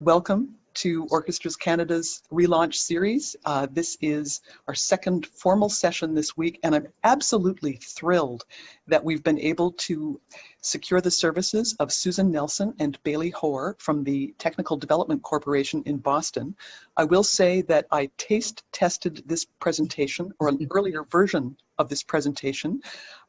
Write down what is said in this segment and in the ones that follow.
Welcome to Orchestras Canada's relaunch series. This is our second formal session this week, and I'm absolutely thrilled that we've been able to secure the services of Susan Nelson and Bailey Hoar from the Technical Development Corporation in Boston. I will say that I taste tested this presentation, or an earlier version of this presentation,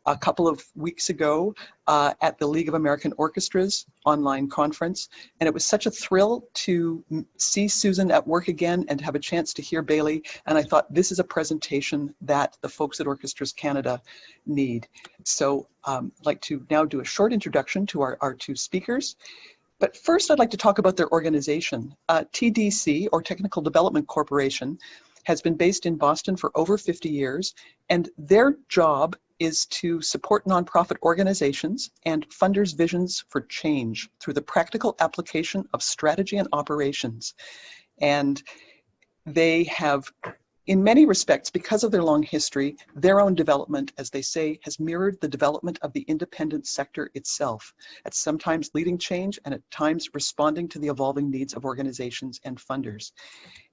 a couple of weeks ago at the League of American Orchestras online conference. And it was such a thrill to see Susan at work again and have a chance to hear Bailey. And I thought this is a presentation that the folks at Orchestras Canada need. So I'd like to now do a short introduction to our two speakers. But first, I'd like to talk about their organization. TDC, or Technical Development Corporation, has been based in Boston for over 50 years, and their job is to support nonprofit organizations and funders' visions for change through the practical application of strategy and operations. And they have, in many respects, because of their long history, their own development, as they say, has mirrored the development of the independent sector itself, at sometimes leading change and at times responding to the evolving needs of organizations and funders.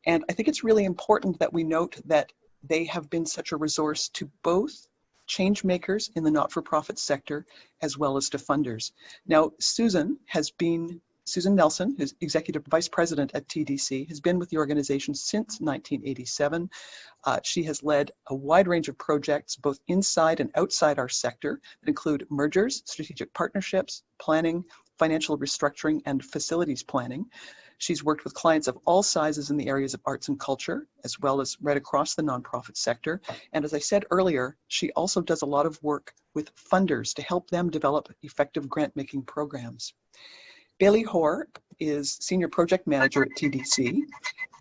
And I think it's really important that we note that they have been such a resource to both change makers in the not-for-profit sector as well as to funders. Now, Susan Nelson, who's Executive Vice President at TDC, has been with the organization since 1987. She has led a wide range of projects, both inside and outside our sector, that include mergers, strategic partnerships, planning, financial restructuring, and facilities planning. She's worked with clients of all sizes in the areas of arts and culture, as well as right across the nonprofit sector. And as I said earlier, she also does a lot of work with funders to help them develop effective grant-making programs. Bailey Hoar is Senior Project Manager at TDC,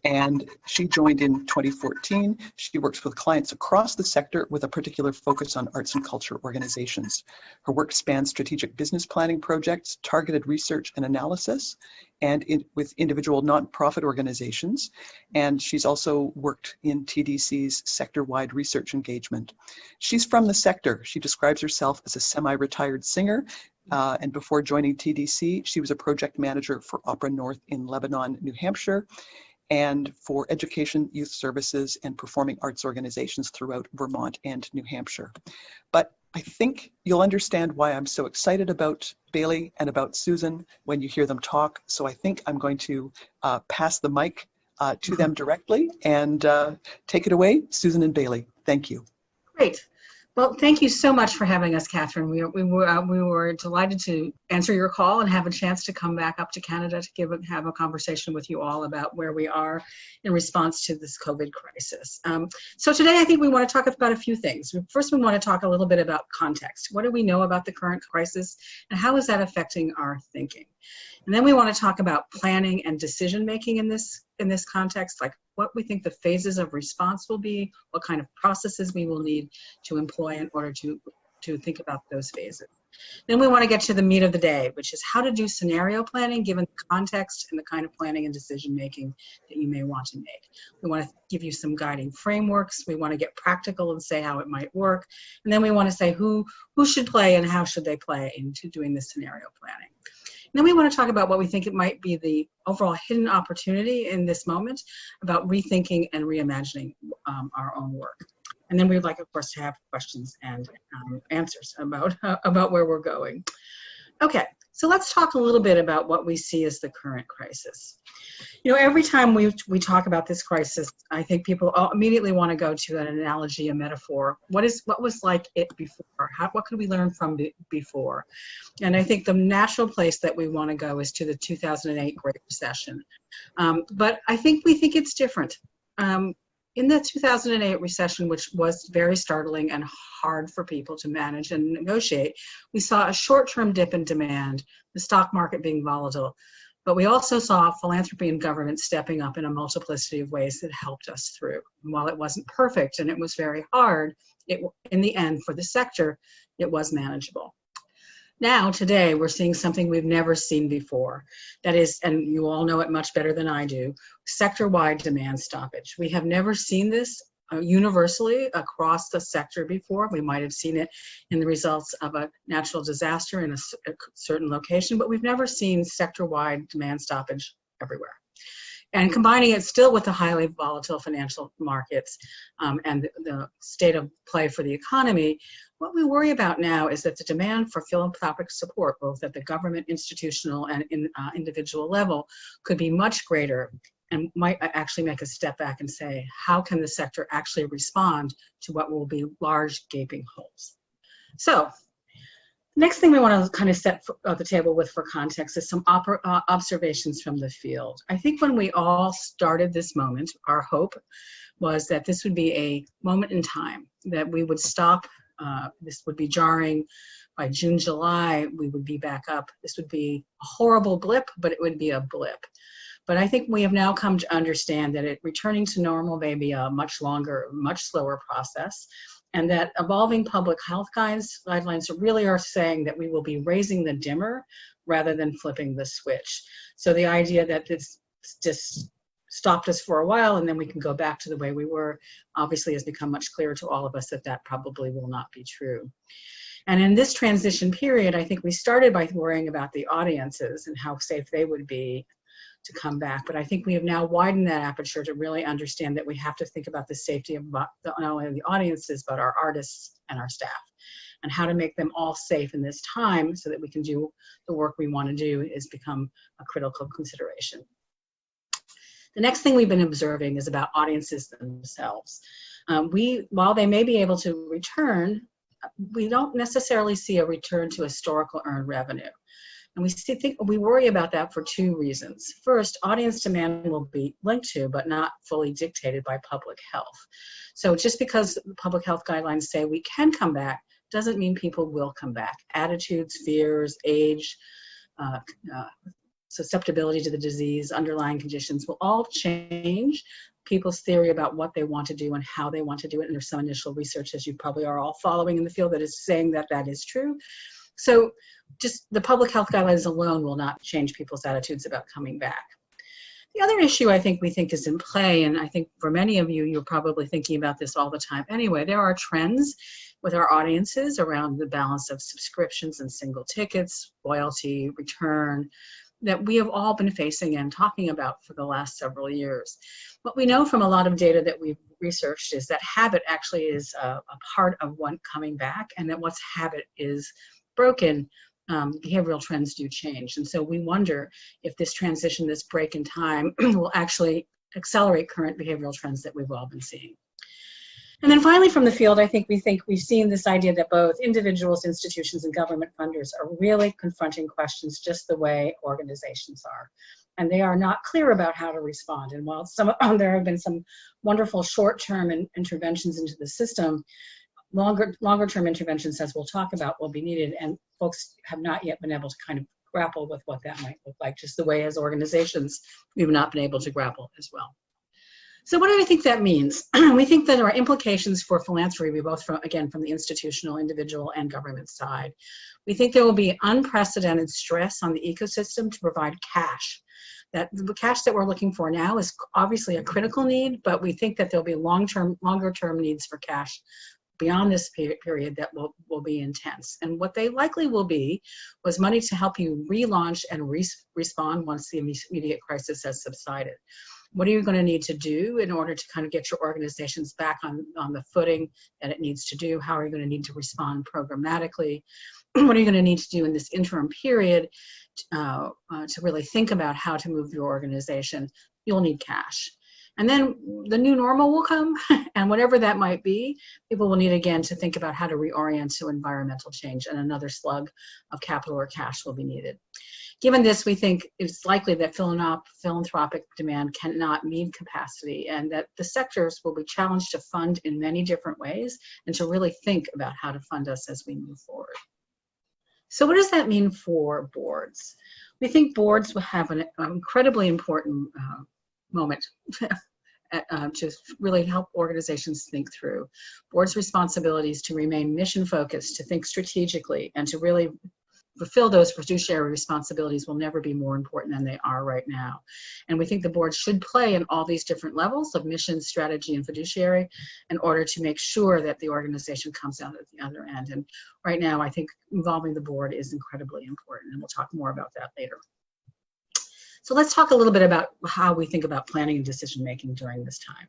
and she joined in 2014. She works with clients across the sector with a particular focus on arts and culture organizations. Her work spans strategic business planning projects, targeted research and analysis, and with individual nonprofit organizations. And she's also worked in TDC's sector-wide research engagement. She's from the sector. She describes herself as a semi-retired singer. And before joining TDC, she was a project manager for Opera North in Lebanon, New Hampshire, and for education, youth services, and performing arts organizations throughout Vermont and New Hampshire. But I think you'll understand why I'm so excited about Bailey and about Susan when you hear them talk. So I think I'm going to pass the mic to them directly and take it away, Susan and Bailey. Thank you. Great. Well, thank you so much for having us, Catherine. We were delighted to answer your call and have a chance to come back up to Canada to have a conversation with you all about where we are in response to this COVID crisis. So today, I think we want to talk about a few things. First, we want to talk a little bit about context. What do we know about the current crisis, and how is that affecting our thinking? And then we want to talk about planning and decision-making in this context, like what we think the phases of response will be, what kind of processes we will need to employ in order to think about those phases. Then we want to get to the meat of the day, which is how to do scenario planning given the context and the kind of planning and decision-making that you may want to make. We want to give you some guiding frameworks. We want to get practical and say how it might work. And then we want to say who should play and how should they play into doing this scenario planning. Then we want to talk about what we think it might be the overall hidden opportunity in this moment about rethinking and reimagining our own work. And then we'd like, of course, to have questions and answers about where we're going. Okay, so let's talk a little bit about what we see as the current crisis. You know, every time we talk about this crisis, I think people immediately want to go to an analogy, a metaphor. What was like it before? What could we learn from before? And I think the natural place that we want to go is to the 2008 Great Recession. But I think we think it's different. In the 2008 recession, which was very startling and hard for people to manage and negotiate, we saw a short-term dip in demand, the stock market being volatile. But we also saw philanthropy and government stepping up in a multiplicity of ways that helped us through. And while it wasn't perfect and it was very hard, in the end, for the sector, it was manageable. Now, today, we're seeing something we've never seen before. That is, and you all know it much better than I do, sector-wide demand stoppage. We have never seen this universally across the sector before. We might have seen it in the results of a natural disaster in a certain location, but we've never seen sector-wide demand stoppage everywhere. And combining it still with the highly volatile financial markets and the state of play for the economy, what we worry about now is that the demand for philanthropic support, both at the government, institutional, and individual level, could be much greater and might actually make us step back and say, how can the sector actually respond to what will be large gaping holes? So, next thing we want to kind of set the table with for context is some observations from the field. I think when we all started this moment, our hope was that this would be a moment in time, that we would stop, this would be jarring. By June, July, we would be back up. This would be a horrible blip, but it would be a blip. But I think we have now come to understand that returning to normal may be a much longer, much slower process, and that evolving public health guidelines really are saying that we will be raising the dimmer rather than flipping the switch. So the idea that this just stopped us for a while and then we can go back to the way we were obviously has become much clearer to all of us that that probably will not be true. And in this transition period, I think we started by worrying about the audiences and how safe they would be to come back. But I think we have now widened that aperture to really understand that we have to think about the safety of not only the audiences, but our artists and our staff, and how to make them all safe in this time so that we can do the work we want to do is become a critical consideration. The next thing we've been observing is about audiences themselves. While they may be able to return, we don't necessarily see a return to historical earned revenue. And we worry about that for two reasons. First, audience demand will be linked to, but not fully dictated by public health. So just because the public health guidelines say we can come back, doesn't mean people will come back. Attitudes, fears, age, susceptibility to the disease, underlying conditions will all change people's theory about what they want to do and how they want to do it. And there's some initial research, as you probably are all following in the field, that is saying that that is true. So just the public health guidelines alone will not change people's attitudes about coming back. The other issue I think is in play, and I think for many of you, you're probably thinking about this all the time anyway, there are trends with our audiences around the balance of subscriptions and single tickets, loyalty, return, that we have all been facing and talking about for the last several years. What we know from a lot of data that we've researched is that habit actually is a part of one coming back, and that once habit is broken, behavioral trends do change. And so we wonder if this transition, this break in time, will actually accelerate current behavioral trends that we've all been seeing. And then finally from the field, I think we've seen this idea that both individuals, institutions, and government funders are really confronting questions just the way organizations are. And they are not clear about how to respond. And while there have been some wonderful short-term interventions into the system, longer-term interventions, as we'll talk about, will be needed, and folks have not yet been able to kind of grapple with what that might look like, just the way as organizations we've not been able to grapple as well. So what do I think that means? We think that there are implications for philanthropy, both from the institutional, individual, and government side. We think there will be unprecedented stress on the ecosystem to provide cash. That the cash that we're looking for now is obviously a critical need, but we think that there'll be longer-term needs for cash beyond this period that will be intense. And what they likely will be was money to help you relaunch and respond once the immediate crisis has subsided. What are you going to need to do in order to kind of get your organizations back on the footing that it needs to do? How are you going to need to respond programmatically? What are you going to need to do in this interim period to really think about how to move your organization? You'll need cash. And then the new normal will come, and whatever that might be, people will need again to think about how to reorient to environmental change, and another slug of capital or cash will be needed. Given this, we think it's likely that philanthropic demand cannot meet capacity, and that the sectors will be challenged to fund in many different ways and to really think about how to fund us as we move forward. So what does that mean for boards? We think boards will have an incredibly important moment to really help organizations think through. Boards' responsibilities to remain mission focused, to think strategically, and to really fulfill those fiduciary responsibilities will never be more important than they are right now. And we think the board should play in all these different levels of mission, strategy, and fiduciary in order to make sure that the organization comes out at the other end. And right now, I think involving the board is incredibly important, and we'll talk more about that later. So let's talk a little bit about how we think about planning and decision making during this time.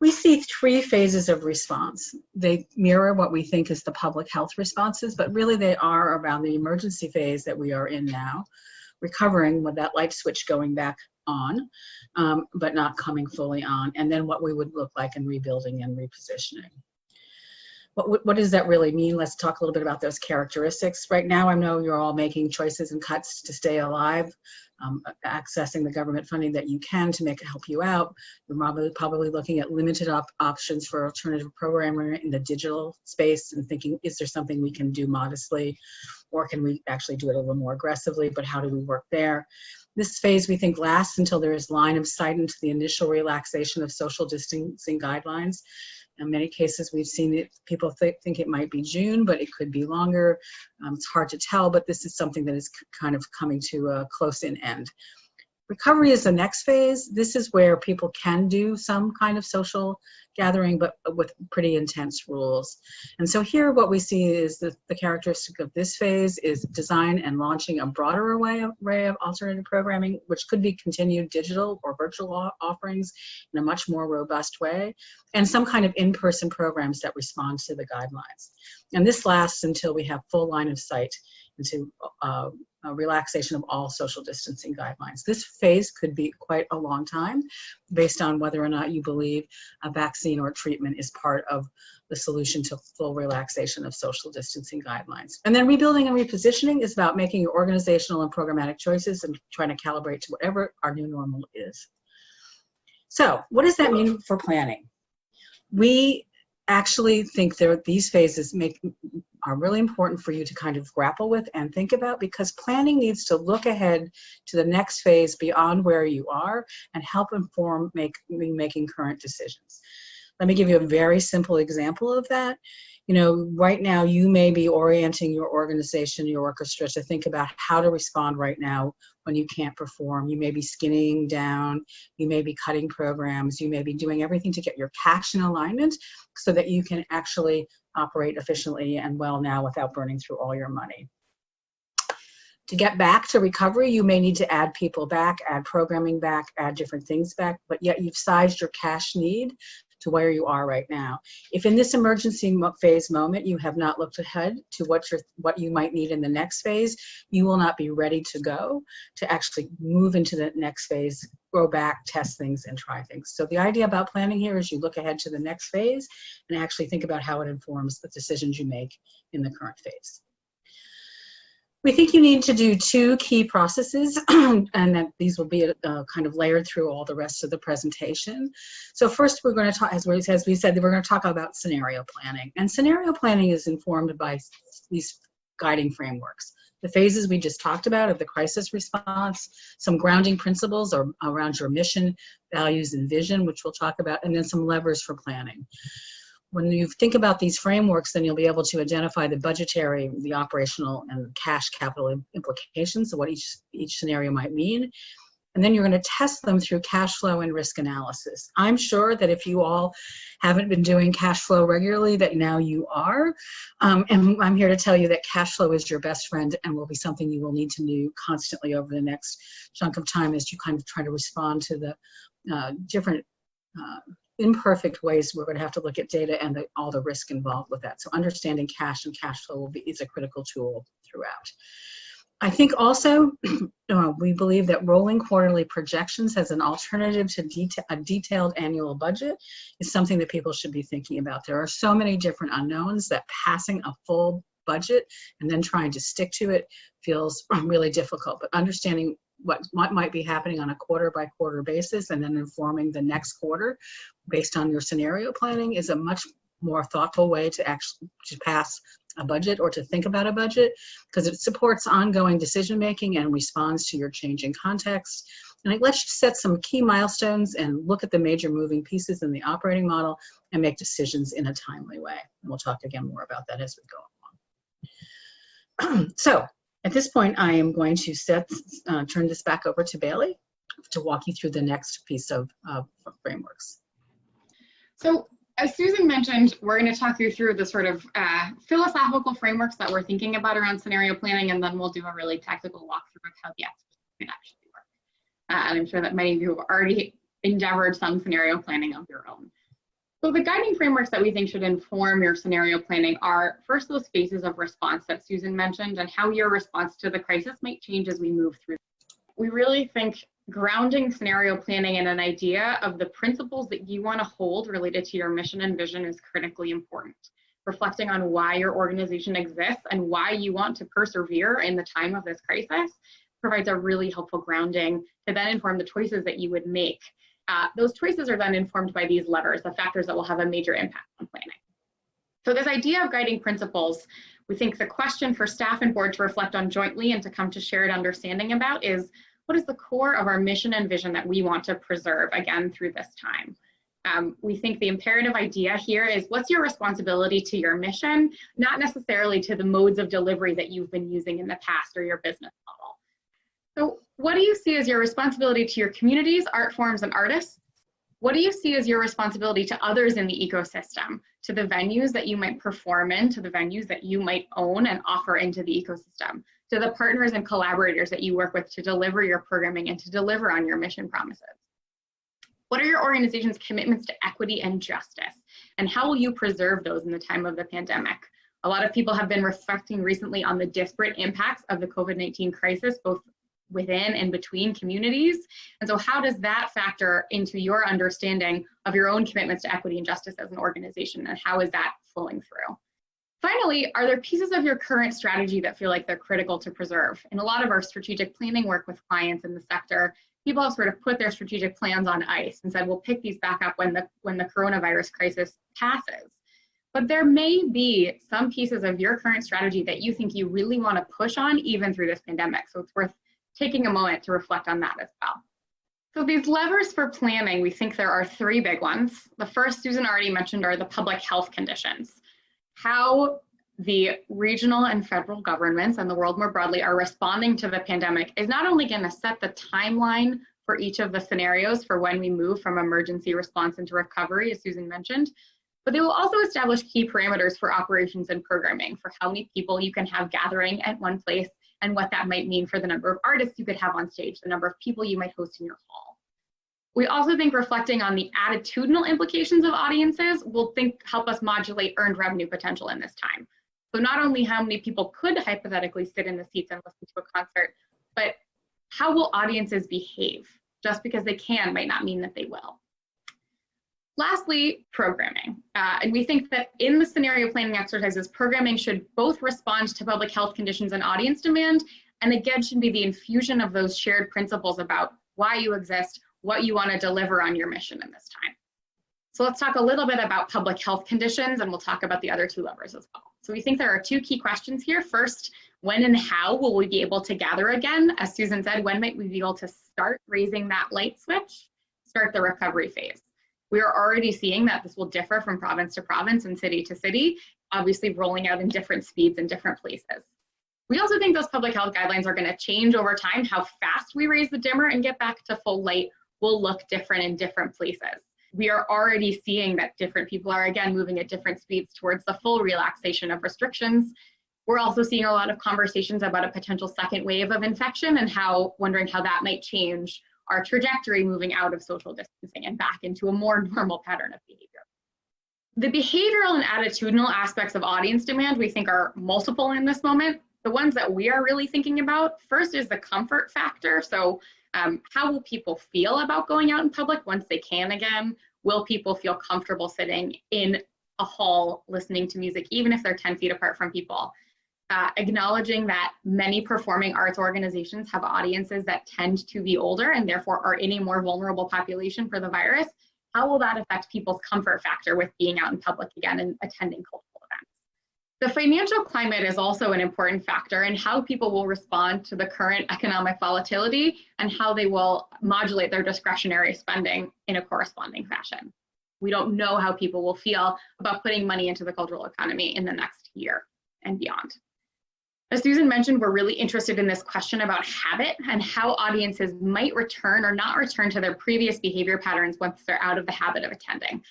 We see 3 phases of response. They mirror what we think is the public health responses, but really they are around the emergency phase that we are in now, recovering with that light switch going back on, but not coming fully on, and then what we would look like in rebuilding and repositioning. What does that really mean? Let's talk a little bit about those characteristics. Right now, I know you're all making choices and cuts to stay alive, accessing the government funding that you can to help you out. You're probably looking at limited options for alternative programming in the digital space and thinking, is there something we can do modestly, or can we actually do it a little more aggressively, but how do we work there? This phase, we think, lasts until there is line of sight into the initial relaxation of social distancing guidelines. In many cases, we've seen it, people think it might be June, but it could be longer. It's hard to tell, but this is something that is kind of coming to a close-in end. Recovery is the next phase. This is where people can do some kind of social gathering, but with pretty intense rules. And so here what we see is the characteristic of this phase is design and launching a broader array of alternative programming, which could be continued digital or virtual offerings in a much more robust way, and some kind of in-person programs that respond to the guidelines. And this lasts until we have full line of sight into relaxation of all social distancing guidelines. This phase could be quite a long time based on whether or not you believe a vaccine or treatment is part of the solution to full relaxation of social distancing guidelines. And then rebuilding and repositioning is about making your organizational and programmatic choices and trying to calibrate to whatever our new normal is. So what does that mean for planning? We actually think these phases are really important for you to kind of grapple with and think about, because planning needs to look ahead to the next phase beyond where you are and help inform making current decisions. Let me give you a very simple example of that. You know, right now you may be orienting your organization, your orchestra, to think about how to respond right now when you can't perform. You may be skinning down, you may be cutting programs, you may be doing everything to get your cash in alignment so that you can actually operate efficiently and well now without burning through all your money. To get back to recovery, you may need to add people back, add programming back, add different things back, but yet you've sized your cash need to where you are right now. If in this emergency phase moment you have not looked ahead to what you might need in the next phase, you will not be ready to go to actually move into the next phase, go back, test things, and try things. So the idea about planning here is you look ahead to the next phase and actually think about how it informs the decisions you make in the current phase. We think you need to do 2 key processes, and that these will be kind of layered through all the rest of the presentation. So first, we're going to talk, as we said, we're going to talk about scenario planning. And scenario planning is informed by these guiding frameworks. The phases we just talked about of the crisis response, some grounding principles around your mission, values, and vision, which we'll talk about, and then some levers for planning. When you think about these frameworks, then you'll be able to identify the budgetary, the operational, and cash capital implications of what each scenario might mean. And then you're going to test them through cash flow and risk analysis. I'm sure that if you all haven't been doing cash flow regularly, that now you are. And I'm here to tell you that cash flow is your best friend and will be something you will need to do constantly over the next chunk of time as you kind of try to respond to the different imperfect ways we're going to have to look at data and all the risk involved with that. So understanding cash and cash flow is a critical tool throughout. I think also we believe that rolling quarterly projections as an alternative to a detailed annual budget is something that people should be thinking about. There are so many different unknowns that passing a full budget and then trying to stick to it feels really difficult, but understanding what might be happening on a quarter by quarter basis and then informing the next quarter based on your scenario planning is a much more thoughtful way to actually pass a budget or to think about a budget, because it supports ongoing decision making and responds to your changing context. And it lets you set some key milestones and look at the major moving pieces in the operating model and make decisions in a timely way. And we'll talk again more about that as we go along. So at this point, I am going to turn this back over to Bailey to walk you through the next piece of frameworks. So as Susan mentioned, we're going to talk you through the sort of philosophical frameworks that we're thinking about around scenario planning, and then we'll do a really tactical walkthrough of how the might actually work. And I'm sure that many of you have already endeavored some scenario planning of your own. So the guiding frameworks that we think should inform your scenario planning are first those phases of response that Susan mentioned and how your response to the crisis might change as we move through. We really think grounding scenario planning in an idea of the principles that you want to hold related to your mission and vision is critically important. Reflecting on why your organization exists and why you want to persevere in the time of this crisis provides a really helpful grounding to then inform the choices that you would make. Those choices are then informed by these levers, the factors that will have a major impact on planning. So this idea of guiding principles, we think the question for staff and board to reflect on jointly and to come to shared understanding about is, what is the core of our mission and vision that we want to preserve, again, through this time? We think the imperative idea here is, what's your responsibility to your mission, not necessarily to the modes of delivery that you've been using in the past or your business model. So what do you see as your responsibility to your communities, art forms, and artists? What do you see as your responsibility to others in the ecosystem, to the venues that you might perform in, to the venues that you might own and offer into the ecosystem, to the partners and collaborators that you work with to deliver your programming and to deliver on your mission promises? What are your organization's commitments to equity and justice? And how will you preserve those in the time of the pandemic? A lot of people have been reflecting recently on the disparate impacts of the COVID-19 crisis, both within and between communities. And so how does that factor into your understanding of your own commitments to equity and justice as an organization, and how is that flowing through? Finally, are there pieces of your current strategy that feel like they're critical to preserve? In a lot of our strategic planning work with clients in the sector, people have sort of put their strategic plans on ice and said, we'll pick these back up when the coronavirus crisis passes. But there may be some pieces of your current strategy that you think you really want to push on even through this pandemic. So it's worth taking a moment to reflect on that as well. So these levers for planning, we think there are three big ones. The first, Susan already mentioned, are the public health conditions. How the regional and federal governments and the world more broadly are responding to the pandemic is not only going to set the timeline for each of the scenarios for when we move from emergency response into recovery, as Susan mentioned, but they will also establish key parameters for operations and programming, for how many people you can have gathering at one place and what that might mean for the number of artists you could have on stage, the number of people you might host in your hall. We also think reflecting on the attitudinal implications of audiences will help us modulate earned revenue potential in this time. So not only how many people could hypothetically sit in the seats and listen to a concert, but how will audiences behave? Just because they can might not mean that they will. Lastly, programming. And we think that in the scenario planning exercises, programming should both respond to public health conditions and audience demand, and again should be the infusion of those shared principles about why you exist, what you want to deliver on your mission in this time. So let's talk a little bit about public health conditions, and we'll talk about the other two levers as well. So we think there are two key questions here. First, when and how will we be able to gather again? As Susan said, when might we be able to start raising that light switch, start the recovery phase? We are already seeing that this will differ from province to province and city to city, obviously rolling out in different speeds in different places. We also think those public health guidelines are going to change over time. How fast we raise the dimmer and get back to full light will look different in different places. We are already seeing that different people are, again, moving at different speeds towards the full relaxation of restrictions. We're also seeing a lot of conversations about a potential second wave of infection and wondering how that might change our trajectory moving out of social distancing and back into a more normal pattern of behavior. The behavioral and attitudinal aspects of audience demand we think are multiple in this moment. The ones that we are really thinking about, first is the comfort factor. So how will people feel about going out in public once they can again? Will people feel comfortable sitting in a hall listening to music, even if they're 10 feet apart from people? Acknowledging that many performing arts organizations have audiences that tend to be older and therefore are in a more vulnerable population for the virus. How will that affect people's comfort factor with being out in public again and attending cultural events? The financial climate is also an important factor in how people will respond to the current economic volatility and how they will modulate their discretionary spending in a corresponding fashion. We don't know how people will feel about putting money into the cultural economy in the next year and beyond. As Susan mentioned, we're really interested in this question about habit and how audiences might return or not return to their previous behavior patterns once they're out of the habit of attending.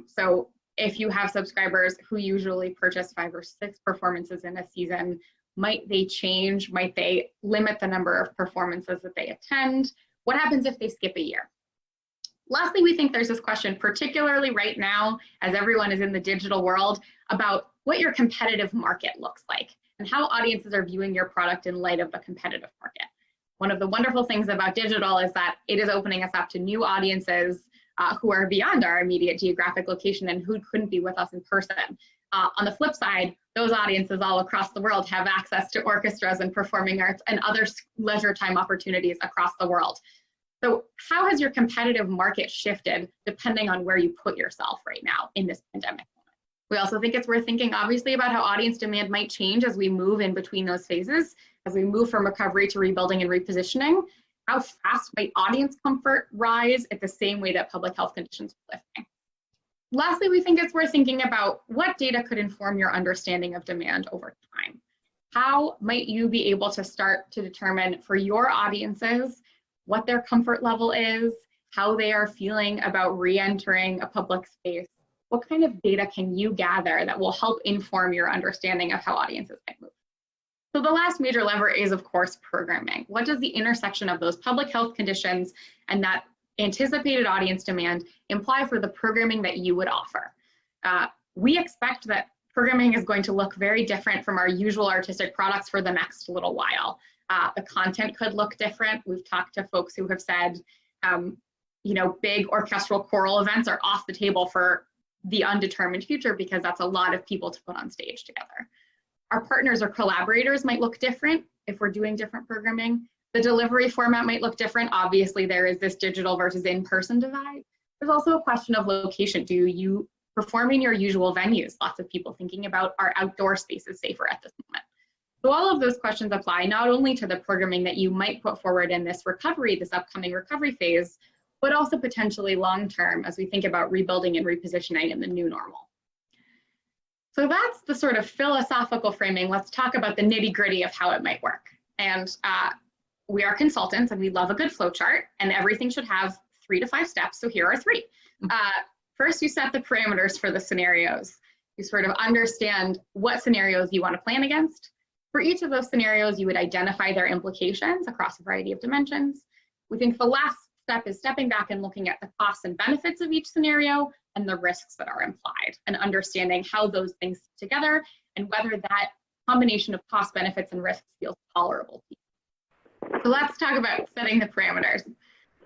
So if you have subscribers who usually purchase 5 or 6 performances in a season, Might they change? Might they limit the number of performances that they attend? What happens if they skip a year? Lastly, we think there's this question, particularly right now, as everyone is in the digital world, about what your competitive market looks like and how audiences are viewing your product in light of the competitive market. One of the wonderful things about digital is that it is opening us up to new audiences who are beyond our immediate geographic location and who couldn't be with us in person. On the flip side, those audiences all across the world have access to orchestras and performing arts and other leisure time opportunities across the world. So how has your competitive market shifted depending on where you put yourself right now in this pandemic moment? We also think it's worth thinking, obviously, about how audience demand might change as we move in between those phases, as we move from recovery to rebuilding and repositioning. How fast might audience comfort rise at the same way that public health conditions are lifting? Lastly, we think it's worth thinking about what data could inform your understanding of demand over time. How might you be able to start to determine for your audiences what their comfort level is, how they are feeling about re-entering a public space? What kind of data can you gather that will help inform your understanding of how audiences might move? So the last major lever is, of course, programming. What does the intersection of those public health conditions and that anticipated audience demand imply for the programming that you would offer? We expect that programming is going to look very different from our usual artistic products for the next little while. The content could look different. We've talked to folks who have said, big orchestral choral events are off the table for the undetermined future because that's a lot of people to put on stage together. Our partners or collaborators might look different if we're doing different programming. The delivery format might look different. Obviously, there is this digital versus in-person divide. There's also a question of location. Do you perform in your usual venues? Lots of people thinking about, are outdoor spaces safer at this moment? So all of those questions apply not only to the programming that you might put forward in this upcoming recovery phase, but also potentially long-term as we think about rebuilding and repositioning in the new normal. So that's the sort of philosophical framing. Let's talk about the nitty-gritty of how it might work. And we are consultants and we love a good flow chart, and everything should have 3 to 5 steps. So here are 3. First, you set the parameters for the scenarios. You sort of understand what scenarios you want to plan against. For each of those scenarios, you would identify their implications across a variety of dimensions. We think the last step is stepping back and looking at the costs and benefits of each scenario and the risks that are implied, and understanding how those things fit together and whether that combination of cost, benefits, and risks feels tolerable to you. So let's talk about setting the parameters.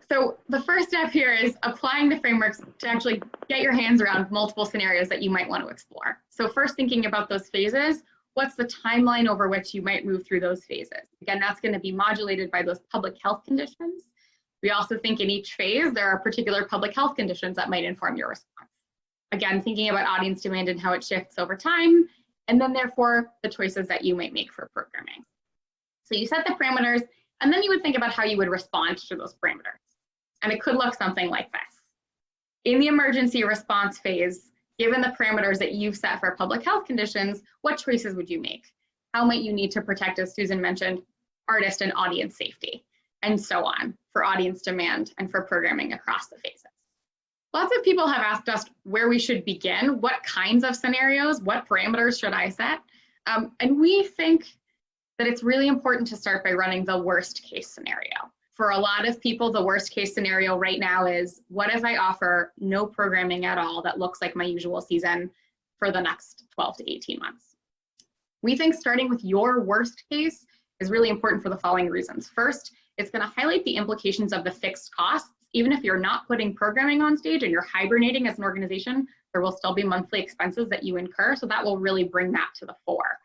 So the first step here is applying the frameworks to actually get your hands around multiple scenarios that you might want to explore. So first, thinking about those phases, what's the timeline over which you might move through those phases? Again, that's going to be modulated by those public health conditions. We also think in each phase, there are particular public health conditions that might inform your response. Again, thinking about audience demand and how it shifts over time, and then therefore the choices that you might make for programming. So you set the parameters, and then you would think about how you would respond to those parameters. And it could look something like this. In the emergency response phase, given the parameters that you've set for public health conditions, what choices would you make? How might you need to protect, as Susan mentioned, artist and audience safety, and so on, for audience demand and for programming across the phases? Lots of people have asked us where we should begin, what kinds of scenarios, what parameters should I set? And we think that it's really important to start by running the worst case scenario. For a lot of people, the worst case scenario right now is, what if I offer no programming at all that looks like my usual season for the next 12 to 18 months? We think starting with your worst case is really important for the following reasons. First, it's going to highlight the implications of the fixed costs. Even if you're not putting programming on stage and you're hibernating as an organization, there will still be monthly expenses that you incur, so that will really bring that to the fore.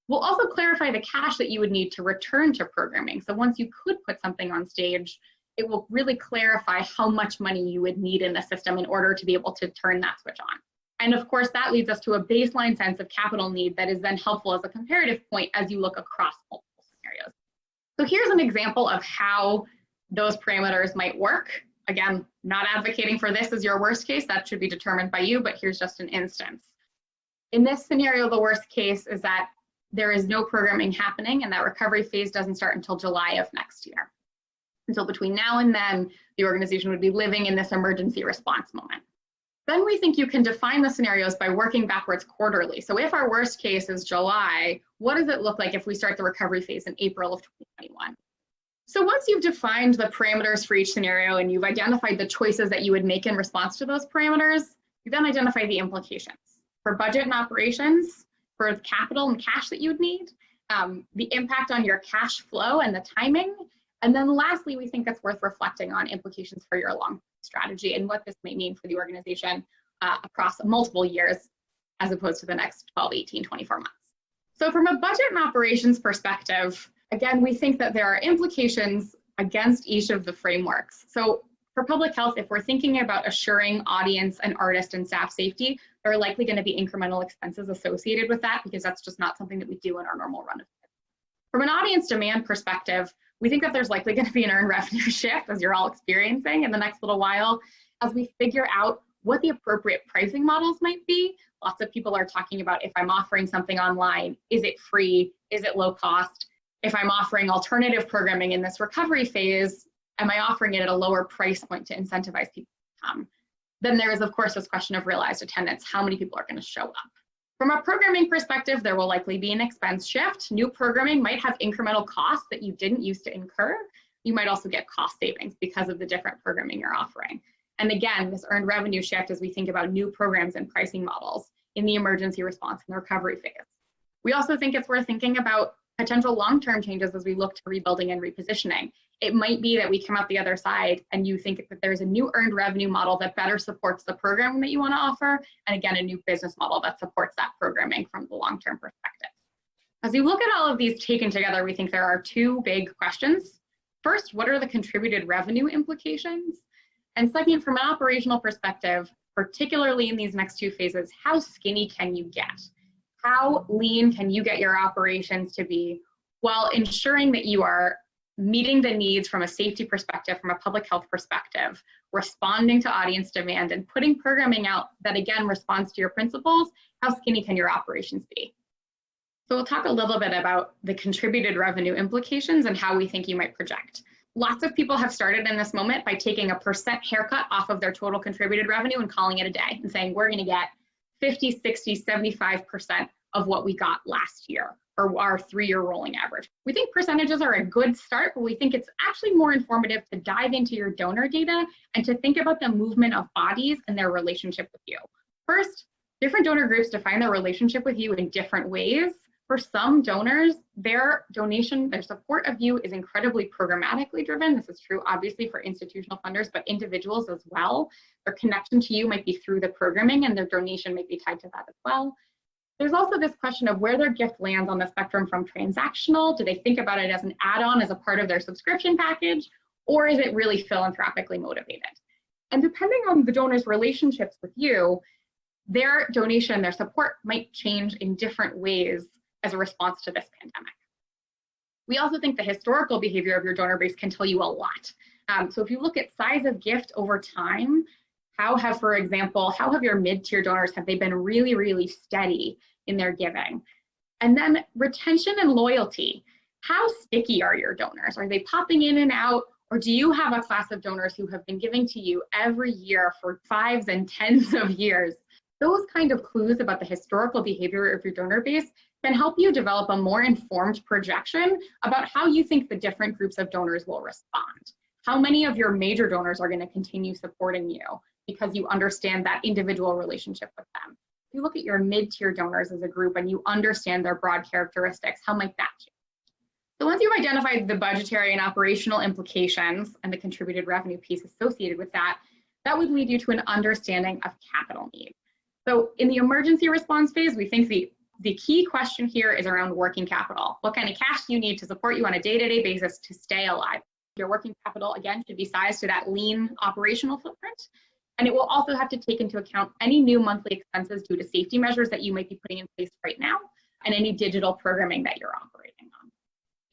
We'll also clarify the cash that you would need to return to programming. So once you could put something on stage, it will really clarify how much money you would need in the system in order to be able to turn that switch on. And of course, that leads us to a baseline sense of capital need that is then helpful as a comparative point as you look across multiple scenarios. So here's an example of how those parameters might work. Again, not advocating for this as your worst case, that should be determined by you, but here's just an instance. In this scenario, the worst case is that there is no programming happening and that recovery phase doesn't start until July of next year. Until between now and then, the organization would be living in this emergency response moment. Then we think you can define the scenarios by working backwards quarterly. So if our worst case is July, what does it look like if we start the recovery phase in April of 2021? So once you've defined the parameters for each scenario and you've identified the choices that you would make in response to those parameters, you then identify the implications for budget and operations, for the capital and cash that you'd need, the impact on your cash flow and the timing. And then lastly, we think it's worth reflecting on implications for your long strategy and what this may mean for the organization across multiple years, as opposed to the next 12, 18, 24 months. So from a budget and operations perspective, again, we think that there are implications against each of the frameworks. So for public health, if we're thinking about assuring audience and artist and staff safety, there are likely going to be incremental expenses associated with that because that's just not something that we do in our normal run of business. From an audience demand perspective, we think that there's likely going to be an earned revenue shift, as you're all experiencing in the next little while, as we figure out what the appropriate pricing models might be. Lots of people are talking about, if I'm offering something online, is it free? Is it low cost? If I'm offering alternative programming in this recovery phase, am I offering it at a lower price point to incentivize people to come? Then there is, of course, this question of realized attendance. How many people are going to show up? From a programming perspective, there will likely be an expense shift. New programming might have incremental costs that you didn't used to incur. You might also get cost savings because of the different programming you're offering. And again, this earned revenue shift as we think about new programs and pricing models in the emergency response and the recovery phase. We also think it's worth thinking about potential long-term changes as we look to rebuilding and repositioning. It might be that we come out the other side and you think that there's a new earned revenue model that better supports the programming that you want to offer, and again, a new business model that supports that programming from the long-term perspective. As you look at all of these taken together, we think there are two big questions. First, what are the contributed revenue implications? And second, from an operational perspective, particularly in these next two phases, how skinny can you get? How lean can you get your operations to be while ensuring that you are meeting the needs from a safety perspective, from a public health perspective, responding to audience demand, and putting programming out that, again, responds to your principles? How skinny can your operations be? So we'll talk a little bit about the contributed revenue implications and how we think you might project. Lots of people have started in this moment by taking a % haircut off of their total contributed revenue and calling it a day and saying, we're going to get 50, 60, 75% of what we got last year, or our 3-year rolling average. We think percentages are a good start, but we think it's actually more informative to dive into your donor data and to think about the movement of bodies and their relationship with you. First, different donor groups define their relationship with you in different ways. For some donors, their donation, their support of you is incredibly programmatically driven. This is true, obviously, for institutional funders, but individuals as well. Their connection to you might be through the programming, and their donation might be tied to that as well. There's also this question of where their gift lands on the spectrum from transactional. Do they think about it as an add-on, as a part of their subscription package, or is it really philanthropically motivated? And depending on the donor's relationships with you, their donation, their support might change in different ways as a response to this pandemic. We also think the historical behavior of your donor base can tell you a lot. So if you look at size of gift over time, for example, how have your mid-tier donors, have they been really, really steady in their giving? And then retention and loyalty. How sticky are your donors? Are they popping in and out? Or do you have a class of donors who have been giving to you every year for 5s and 10s of years? Those kind of clues about the historical behavior of your donor base can help you develop a more informed projection about how you think the different groups of donors will respond. How many of your major donors are going to continue supporting you because you understand that individual relationship with them? If you look at your mid-tier donors as a group and you understand their broad characteristics, how might that change? So once you've identified the budgetary and operational implications and the contributed revenue piece associated with that, that would lead you to an understanding of capital needs. So in the emergency response phase, we think the key question here is around working capital. What kind of cash do you need to support you on a day-to-day basis to stay alive? Your working capital, again, should be sized to that lean operational footprint. And it will also have to take into account any new monthly expenses due to safety measures that you might be putting in place right now and any digital programming that you're operating on.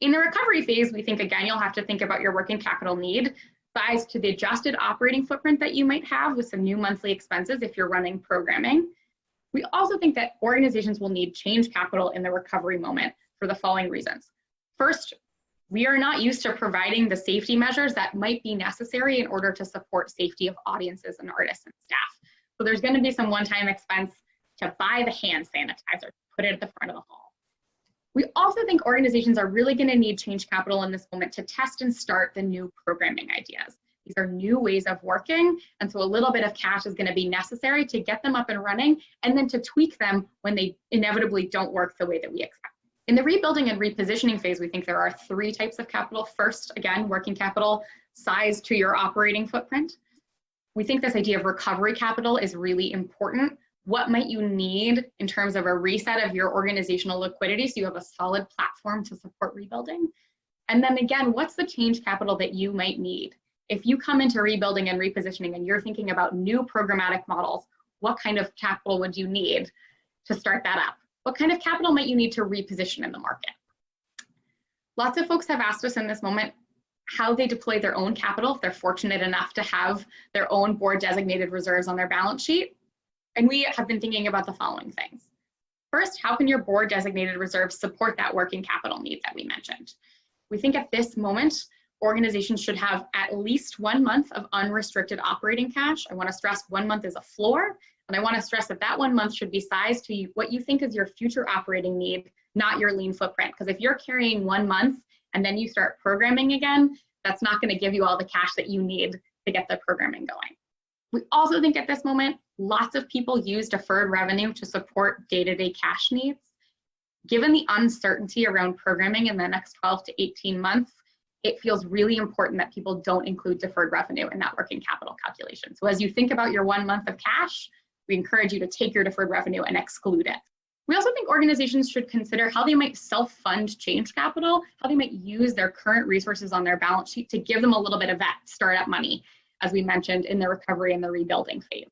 In the recovery phase, we think, again, you'll have to think about your working capital need sized to the adjusted operating footprint that you might have with some new monthly expenses if you're running programming. We also think that organizations will need change capital in the recovery moment for the following reasons. First, we are not used to providing the safety measures that might be necessary in order to support safety of audiences and artists and staff. So there's going to be some one-time expense to buy the hand sanitizer, put it at the front of the hall. We also think organizations are really going to need change capital in this moment to test and start the new programming ideas. These are new ways of working, and so a little bit of cash is going to be necessary to get them up and running, and then to tweak them when they inevitably don't work the way that we expect. In the rebuilding and repositioning phase, we think there are 3 types of capital. First, again, working capital, size to your operating footprint. We think this idea of recovery capital is really important. What might you need in terms of a reset of your organizational liquidity so you have a solid platform to support rebuilding? And then again, what's the change capital that you might need? If you come into rebuilding and repositioning and you're thinking about new programmatic models, what kind of capital would you need to start that up? What kind of capital might you need to reposition in the market? Lots of folks have asked us in this moment how they deploy their own capital if they're fortunate enough to have their own board designated reserves on their balance sheet. And we have been thinking about the following things. First, how can your board designated reserves support that working capital need that we mentioned? We think at this moment, organizations should have at least 1 month of unrestricted operating cash. I want to stress 1 month is a floor, and I want to stress that that 1 month should be sized to what you think is your future operating need, not your lean footprint. Because if you're carrying 1 month and then you start programming again, that's not going to give you all the cash that you need to get the programming going. We also think at this moment, lots of people use deferred revenue to support day-to-day cash needs. Given the uncertainty around programming in the next 12 to 18 months, it feels really important that people don't include deferred revenue in that working capital calculation. So as you think about your 1 month of cash, we encourage you to take your deferred revenue and exclude it. We also think organizations should consider how they might self-fund change capital, how they might use their current resources on their balance sheet to give them a little bit of that startup money, as we mentioned in the recovery and the rebuilding phase.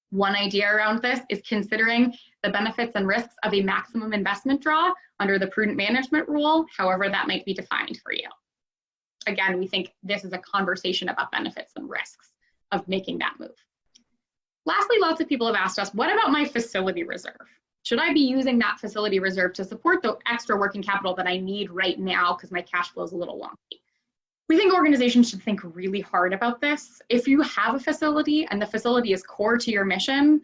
One idea around this is considering the benefits and risks of a maximum investment draw under the prudent management rule, however that might be defined for you. Again, we think this is a conversation about benefits and risks of making that move. Lastly, lots of people have asked us, what about my facility reserve? Should I be using that facility reserve to support the extra working capital that I need right now because my cash flow is a little wonky? We think organizations should think really hard about this. If you have a facility and the facility is core to your mission,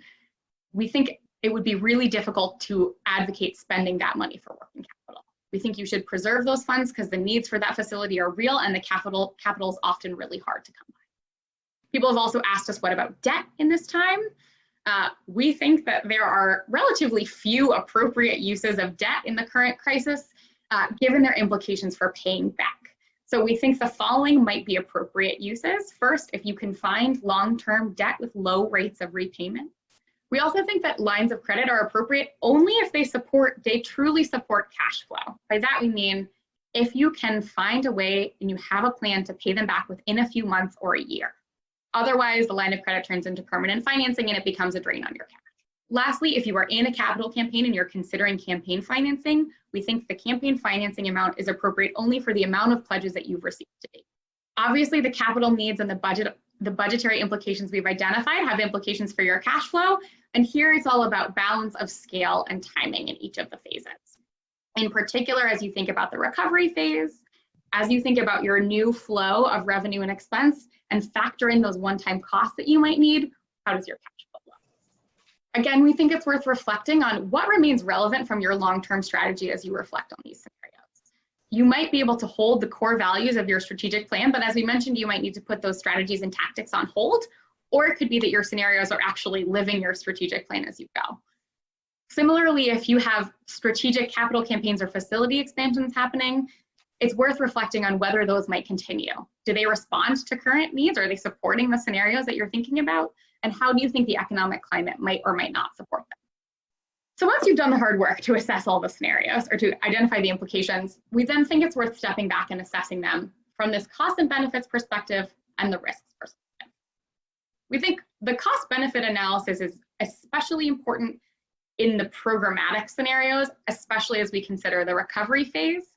we think it would be really difficult to advocate spending that money for working capital. We think you should preserve those funds because the needs for that facility are real and the capital is often really hard to come by. People have also asked us, what about debt in this time? We think that there are relatively few appropriate uses of debt in the current crisis, given their implications for paying back. So we think the following might be appropriate uses. First, if you can find long-term debt with low rates of repayment. We also think that lines of credit are appropriate only if they truly support cash flow. By that we mean if you can find a way and you have a plan to pay them back within a few months or a year. Otherwise, the line of credit turns into permanent financing and it becomes a drain on your cash. Lastly, if you are in a capital campaign and you're considering campaign financing, we think the campaign financing amount is appropriate only for the amount of pledges that you've received to date. Obviously, the capital needs and the budgetary implications we've identified have implications for your cash flow. And here it's all about balance of scale and timing in each of the phases. In particular, as you think about the recovery phase, as you think about your new flow of revenue and expense and factor in those one-time costs that you might need, how does your cash flow look? Again, we think it's worth reflecting on what remains relevant from your long-term strategy as you reflect on these scenarios. You might be able to hold the core values of your strategic plan, but as we mentioned, you might need to put those strategies and tactics on hold, or it could be that your scenarios are actually living your strategic plan as you go. Similarly, if you have strategic capital campaigns or facility expansions happening, it's worth reflecting on whether those might continue. Do they respond to current needs? Are they supporting the scenarios that you're thinking about? And how do you think the economic climate might or might not support them? So once you've done the hard work to assess all the scenarios or to identify the implications, we then think it's worth stepping back and assessing them from this cost and benefits perspective and the risks perspective. We think the cost benefit analysis is especially important in the programmatic scenarios, especially as we consider the recovery phase.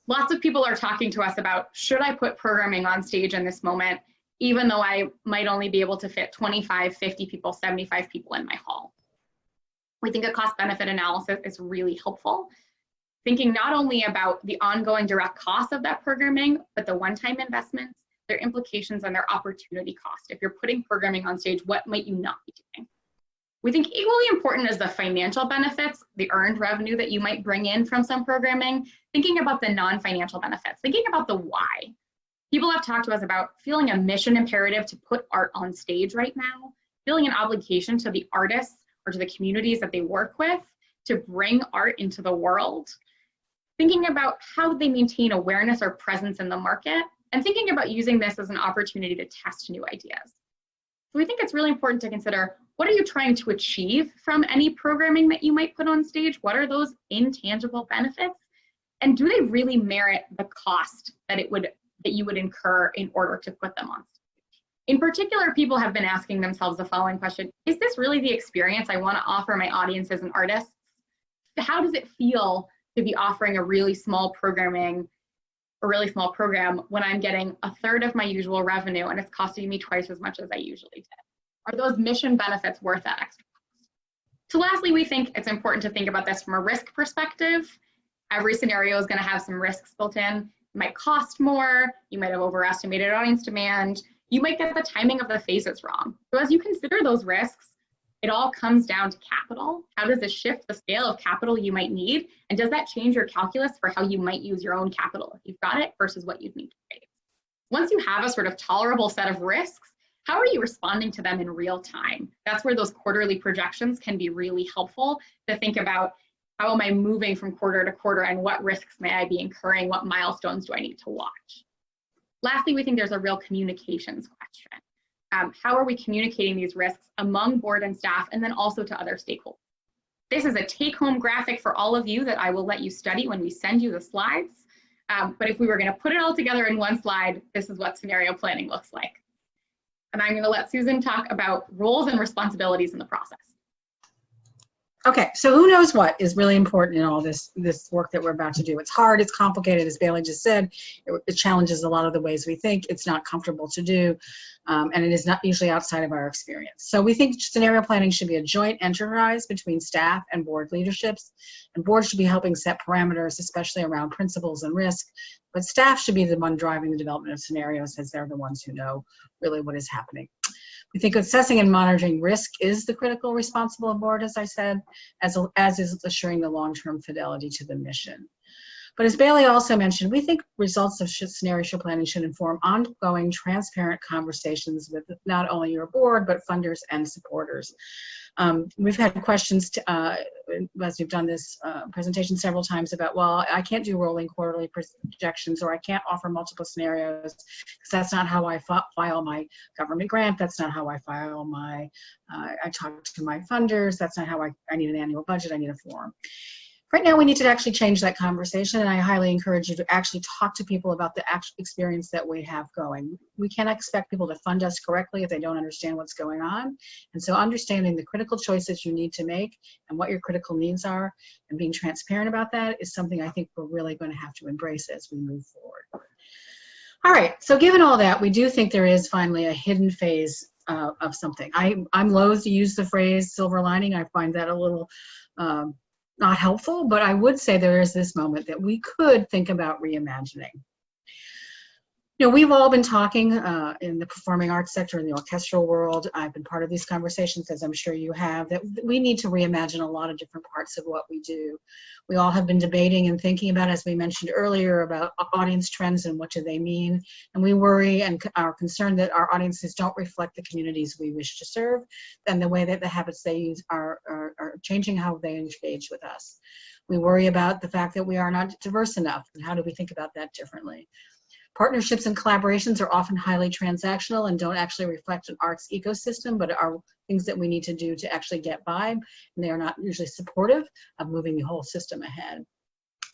Lots of people are talking to us about, should I put programming on stage in this moment, even though I might only be able to fit 25, 50 people, 75 people in my hall? We think a cost benefit analysis is really helpful, thinking not only about the ongoing direct costs of that programming, but the one-time investments, their implications, and their opportunity cost. If you're putting programming on stage, what might you not be doing? We think equally important is the financial benefits, the earned revenue that you might bring in from some programming, thinking about the non-financial benefits, thinking about the why. People have talked to us about feeling a mission imperative to put art on stage right now, feeling an obligation to the artists or to the communities that they work with to bring art into the world, thinking about how they maintain awareness or presence in the market, and thinking about using this as an opportunity to test new ideas. So we think it's really important to consider, what are you trying to achieve from any programming that you might put on stage? What are those intangible benefits? And do they really merit the cost that you would incur in order to put them on stage? In particular, people have been asking themselves the following question: is this really the experience I want to offer my audiences and artists? How does it feel to be offering a really small program when I'm getting a third of my usual revenue and it's costing me twice as much as I usually did? Are those mission benefits worth that extra cost? So lastly, we think it's important to think about this from a risk perspective. Every scenario is going to have some risks built in. It might cost more. You might have overestimated audience demand. You might get the timing of the phases wrong. So as you consider those risks, it all comes down to capital. How does this shift the scale of capital you might need? And does that change your calculus for how you might use your own capital if you've got it versus what you'd need to raise? Once you have a sort of tolerable set of risks, how are you responding to them in real time? That's where those quarterly projections can be really helpful to think about, how am I moving from quarter to quarter and what risks may I be incurring? What milestones do I need to watch? Lastly, we think there's a real communications question. How are we communicating these risks among board and staff and then also to other stakeholders? This is a take-home graphic for all of you that I will let you study when we send you the slides. But if we were going to put it all together in one slide, this is what scenario planning looks like. And I'm going to let Susan talk about roles and responsibilities in the process. Okay, so who knows what is really important in all this work that we're about to do. It's hard, it's complicated, as Bailey just said. It challenges a lot of the ways we think. It's not comfortable to do, and it is not usually outside of our experience. So we think scenario planning should be a joint enterprise between staff and board leaderships, and boards should be helping set parameters, especially around principles and risk, but staff should be the one driving the development of scenarios, as they're the ones who know really what is happening. We think assessing and monitoring risk is the critical responsible board, as I said, as is assuring the long-term fidelity to the mission. But as Bailey also mentioned, we think results of scenario planning should inform ongoing, transparent conversations with not only your board, but funders and supporters. We've had questions as we've done this presentation several times about, well, I can't do rolling quarterly projections, or I can't offer multiple scenarios because that's not how I file my government grant. That's not how I file my, I talk to my funders. That's not how I need an annual budget. I need a form. Right now, we need to actually change that conversation, and I highly encourage you to actually talk to people about the actual experience that we have going. We cannot expect people to fund us correctly if they don't understand what's going on. And so understanding the critical choices you need to make and what your critical needs are and being transparent about that is something I think we're really going to have to embrace as we move forward. All right, so given all that, we do think there is finally a hidden phase of something. I'm loath to use the phrase silver lining. I find that a little not helpful, but I would say there is this moment that we could think about reimagining. You know, we've all been talking in the performing arts sector, in the orchestral world. I've been part of these conversations, as I'm sure you have, that we need to reimagine a lot of different parts of what we do. We all have been debating and thinking about, as we mentioned earlier, about audience trends and what do they mean. And we worry and are concerned that our audiences don't reflect the communities we wish to serve, and the way that the habits they use are changing how they engage with us. We worry about the fact that we are not diverse enough, and how do we think about that differently? Partnerships and collaborations are often highly transactional and don't actually reflect an arts ecosystem, but are things that we need to do to actually get by, and they are not usually supportive of moving the whole system ahead.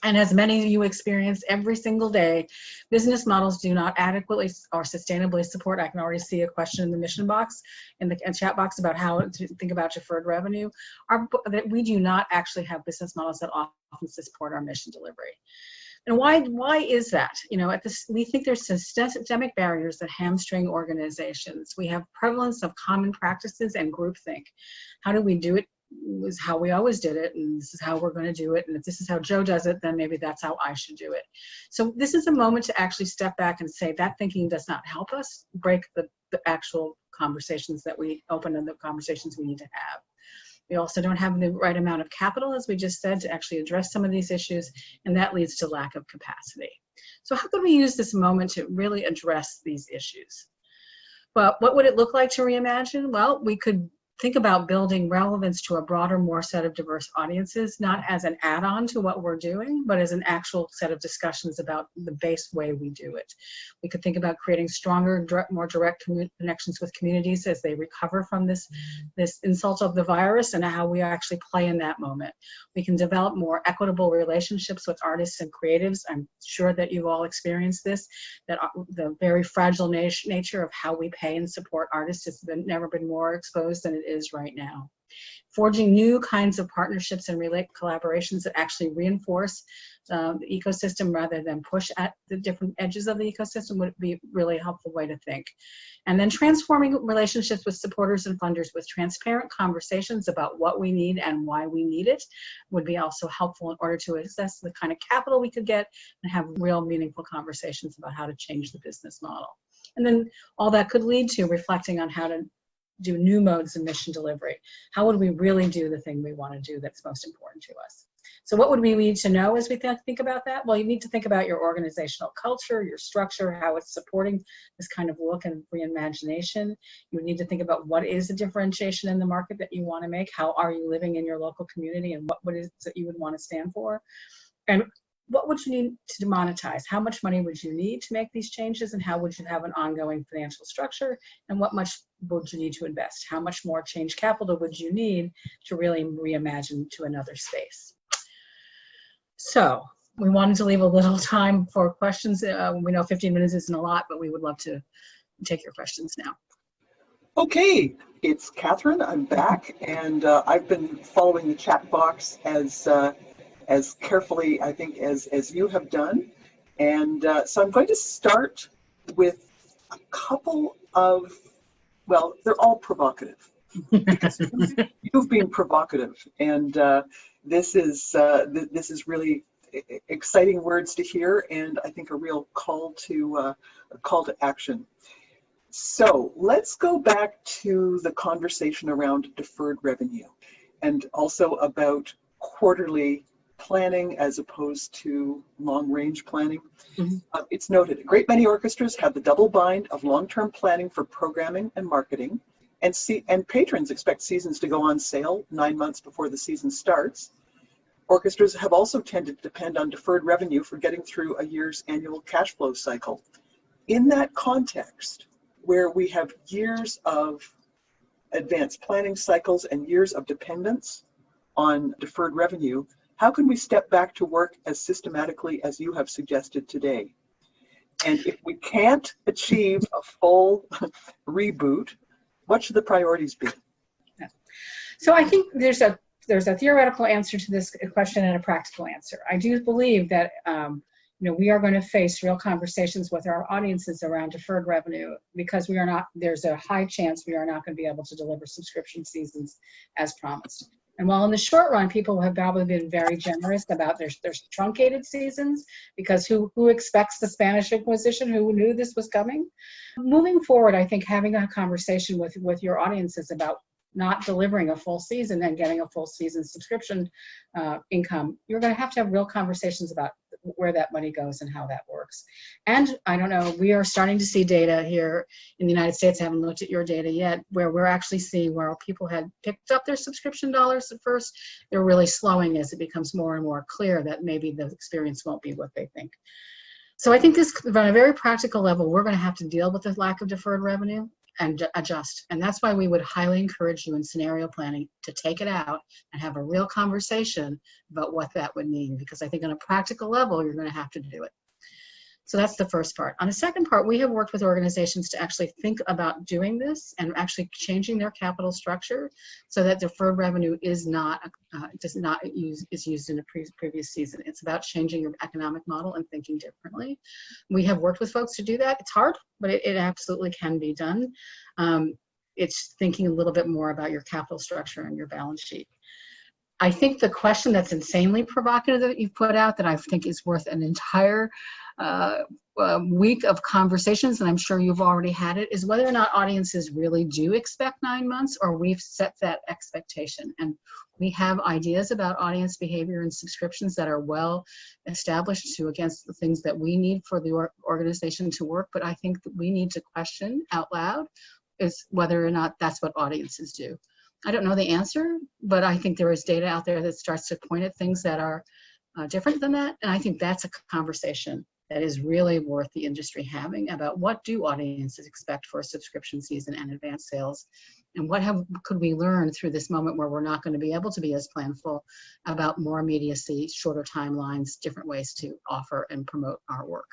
And as many of you experience every single day, business models do not adequately or sustainably support. I can already see a question in the mission box, in the chat box, about how to think about deferred revenue. That we do not actually have business models that often support our mission delivery. And why is that? You know, we think there's systemic barriers that hamstring organizations. We have prevalence of common practices and groupthink. How do we do it is how we always did it, and this is how we're going to do it, and if this is how Joe does it, then maybe that's how I should do it. So this is a moment to actually step back and say that thinking does not help us break the actual conversations that we open and the conversations we need to have. We also don't have the right amount of capital, as we just said, to actually address some of these issues, and that leads to lack of capacity. So how could we use this moment to really address these issues? Well, what would it look like to reimagine? Well, we could think about building relevance to a broader, more set of diverse audiences, not as an add-on to what we're doing, but as an actual set of discussions about the base way we do it. We could think about creating stronger, more direct connections with communities as they recover from this insult of the virus, and how we actually play in that moment. We can develop more equitable relationships with artists and creatives. I'm sure that you've all experienced this, that the very fragile nature of how we pay and support artists has never been more exposed than it is right now. Forging new kinds of partnerships and collaborations that actually reinforce the ecosystem rather than push at the different edges of the ecosystem would be really a helpful way to think. And then transforming relationships with supporters and funders with transparent conversations about what we need and why we need it would be also helpful in order to assess the kind of capital we could get and have real meaningful conversations about how to change the business model. And then all that could lead to reflecting on how to do new modes of mission delivery. How would we really do the thing we want to do that's most important to us? So what would we need to know as we think about that? Well, you need to think about your organizational culture, your structure, how it's supporting this kind of look and reimagination. You need to think about what is the differentiation in the market that you want to make. How are you living in your local community, and what is it that you would want to stand for? And what would you need to monetize? How much money would you need to make these changes, and how would you have an ongoing financial structure, and what much would you need to invest? How much more change capital would you need to really reimagine to another space? So we wanted to leave a little time for questions. We know 15 minutes isn't a lot, but we would love to take your questions now. Okay, it's Catherine. I'm back, and I've been following the chat box as carefully, I think, as you have done. And so I'm going to start with a couple of, well, they're all provocative. Because you've been provocative, and this is really exciting words to hear, and I think a real call to action. So let's go back to the conversation around deferred revenue, and also about quarterly planning as opposed to long-range planning. Mm-hmm. It's noted a great many orchestras have the double bind of long-term planning for programming and marketing, and patrons expect seasons to go on sale 9 months before the season starts. Orchestras have also tended to depend on deferred revenue for getting through a year's annual cash flow cycle. In that context, where we have years of advanced planning cycles and years of dependence on deferred revenue, how can we step back to work as systematically as you have suggested today? And if we can't achieve a full reboot, what should the priorities be? Yeah. So I think there's a theoretical answer to this question and a practical answer. I do believe that we are going to face real conversations with our audiences around deferred revenue, because there's a high chance we are not going to be able to deliver subscription seasons as promised. And while in the short run, people have probably been very generous about their truncated seasons, because who expects the Spanish Inquisition? Who knew this was coming? Moving forward, I think having a conversation with your audiences about not delivering a full season and getting a full season subscription income, you're going to have real conversations about where that money goes and how that works. And I don't know, we are starting to see data here in the United States, I haven't looked at your data yet, where we're actually seeing where people had picked up their subscription dollars at first, they're really slowing as it becomes more and more clear that maybe the experience won't be what they think. So I think this, on a very practical level, we're going to have to deal with the lack of deferred revenue and adjust. And that's why we would highly encourage you in scenario planning to take it out and have a real conversation about what that would mean, because I think on a practical level, you're going to have to do it. So that's the first part. On the second part, we have worked with organizations to actually think about doing this and actually changing their capital structure so that deferred revenue is used in a previous season. It's about changing your economic model and thinking differently. We have worked with folks to do that. It's hard, but it absolutely can be done. it's thinking a little bit more about your capital structure and your balance sheet. I think the question that's insanely provocative that you've put out that I think is worth an entire week of conversations, and I'm sure you've already had it, is whether or not audiences really do expect 9 months, or we've set that expectation. And we have ideas about audience behavior and subscriptions that are well established to against the things that we need for the organization to work. But I think that we need to question out loud is whether or not that's what audiences do. I don't know the answer, but I think there is data out there that starts to point at things that are different than that. And I think that's a conversation that is really worth the industry having about what do audiences expect for a subscription season and advanced sales, and what could we learn through this moment where we're not going to be able to be as planful about more immediacy, shorter timelines, different ways to offer and promote our work.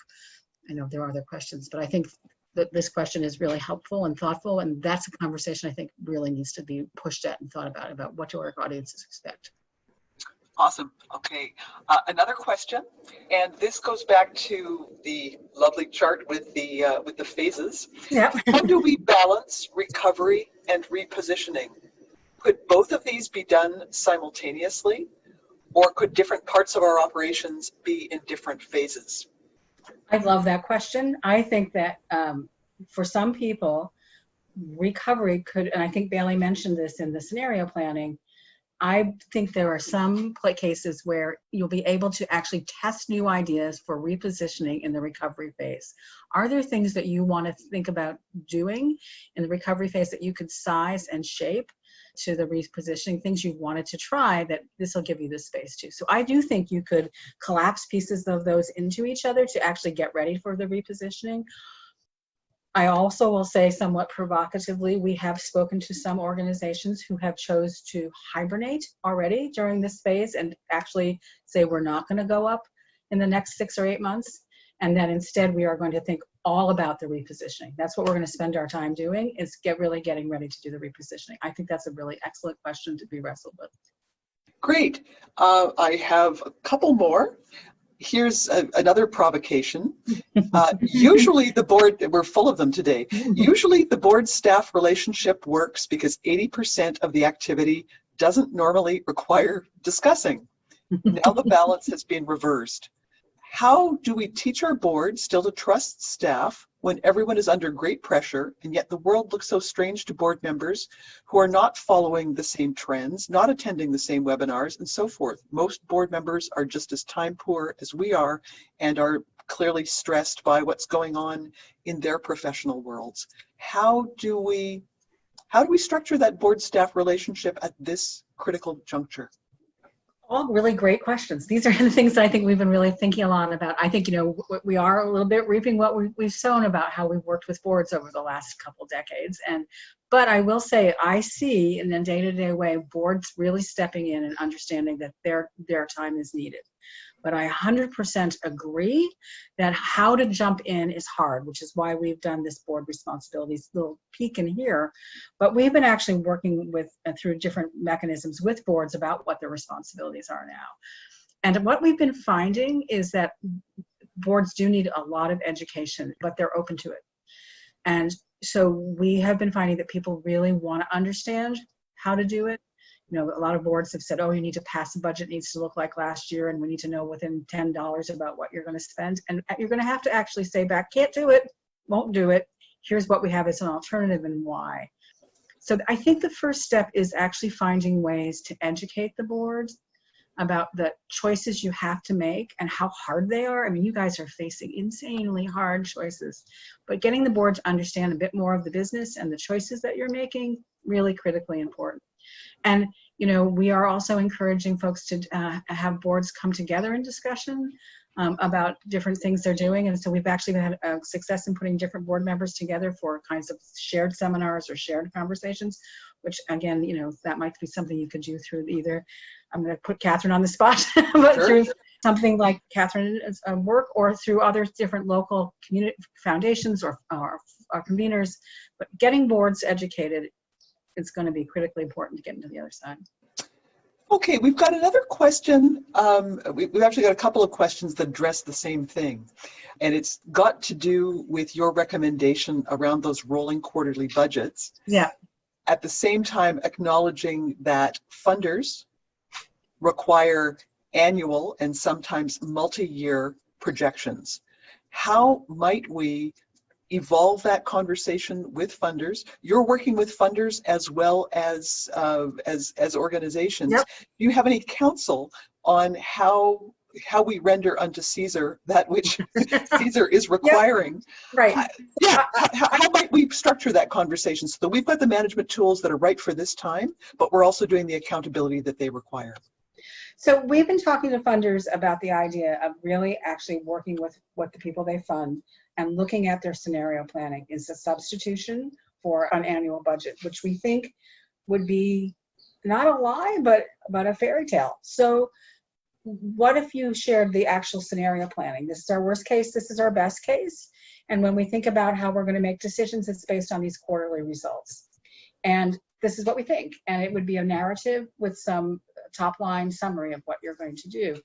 I know there are other questions, but I think that this question is really helpful and thoughtful, and that's a conversation I think really needs to be pushed at and thought about what do our audiences expect. Awesome. Okay. Another question, and this goes back to the lovely chart with the phases. Yeah. How do we balance recovery and repositioning? Could both of these be done simultaneously, or could different parts of our operations be in different phases? I love that question. I think that for some people, recovery could, and I think Bailey mentioned this in the scenario planning, I think there are some cases where you'll be able to actually test new ideas for repositioning in the recovery phase. Are there things that you want to think about doing in the recovery phase that you could size and shape to the repositioning, things you wanted to try that this will give you the space to? So I do think you could collapse pieces of those into each other to actually get ready for the repositioning. I also will say somewhat provocatively, we have spoken to some organizations who have chose to hibernate already during this phase and actually say we're not going to go up in the next 6 or 8 months, and that instead we are going to think all about the repositioning. That's what we're going to spend our time doing, is really getting ready to do the repositioning. I think that's a really excellent question to be wrestled with. Great. I have a couple more. Here's another provocation. Usually the board, we're full of them today. Usually the board staff relationship works because 80% of the activity doesn't normally require discussing. Now the balance has been reversed. How do we teach our board still to trust staff when everyone is under great pressure, and yet the world looks so strange to board members who are not following the same trends, not attending the same webinars, and so forth? Most board members are just as time poor as we are and are clearly stressed by what's going on in their professional worlds. How do we structure that board staff relationship at this critical juncture? All really great questions. These are the things that I think we've been really thinking a lot about. I think, we are a little bit reaping what we've sown about how we've worked with boards over the last couple decades. But I will say, I see in a day-to-day way, boards really stepping in and understanding that their time is needed. But I 100% agree that how to jump in is hard, which is why we've done this board responsibilities little peek in here. But we've been actually working through different mechanisms with boards about what their responsibilities are now. And what we've been finding is that boards do need a lot of education, but they're open to it. And so we have been finding that people really want to understand how to do it. A lot of boards have said, oh, you need to pass the budget, needs to look like last year, and we need to know within $10 about what you're going to spend. And you're going to have to actually say back, can't do it, won't do it. Here's what we have as an alternative and why. So I think the first step is actually finding ways to educate the boards about the choices you have to make and how hard they are. I mean, you guys are facing insanely hard choices, but getting the board to understand a bit more of the business and the choices that you're making, really critically important. And, we are also encouraging folks to have boards come together in discussion about different things they're doing. And so we've actually had success in putting different board members together for kinds of shared seminars or shared conversations, which again, that might be something you could do through either, I'm going to put Catherine on the spot, but Sure. Through something like Catherine's work or through other different local community foundations or conveners. But getting boards educated, it's going to be critically important to get into the other side. Okay, we've got another question. We've actually got a couple of questions that address the same thing. And it's got to do with your recommendation around those rolling quarterly budgets. Yeah. at the same time acknowledging that funders require annual and sometimes multi-year projections. How might we evolve that conversation with funders? You're working with funders as well as organizations. Yep. Do you have any counsel on how we render unto Caesar that which Caesar is requiring? Right. How might we structure that conversation so that we've got the management tools that are right for this time, but we're also doing the accountability that they require? So we've been talking to funders about the idea of really actually working with what the people they fund and looking at their scenario planning is a substitution for an annual budget, which we think would be not a lie, but a fairy tale. So what if you shared the actual scenario planning? This is our worst case, this is our best case. And when we think about how we're going to make decisions, it's based on these quarterly results. And this is what we think. And it would be a narrative with some top line summary of what you're going to do.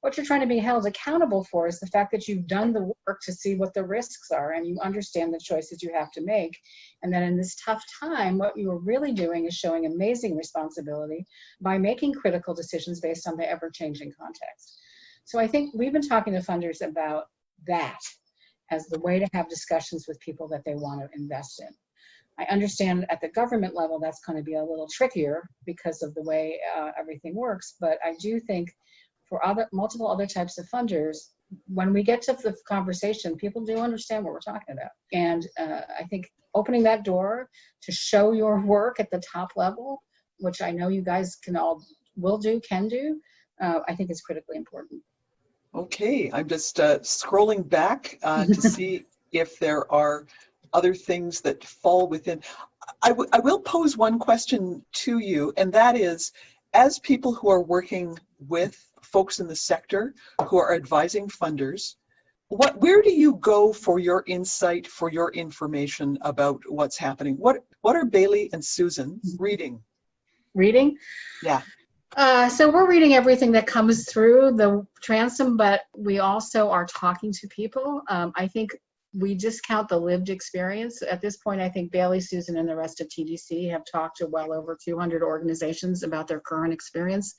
What you're trying to be held accountable for is the fact that you've done the work to see what the risks are and you understand the choices you have to make. And then in this tough time, what you're really doing is showing amazing responsibility by making critical decisions based on the ever-changing context. So I think we've been talking to funders about that as the way to have discussions with people that they want to invest in. I understand at the government level that's going to be a little trickier because of the way everything works, but I do think for multiple other types of funders, when we get to the conversation, people do understand what we're talking about. And I think opening that door to show your work at the top level, which I know you guys can do, I think is critically important. Okay, I'm just scrolling back to see if there are other things that fall within. I will pose one question to you, and that is, as people who are working with folks in the sector who are advising funders, where do you go for your insight, for your information about what's happening? What are Bailey and Susan reading? Reading? Yeah. So we're reading everything that comes through the transom, but we also are talking to people. I think we discount the lived experience. At this point, I think Bailey, Susan, and the rest of TDC have talked to well over 200 organizations about their current experience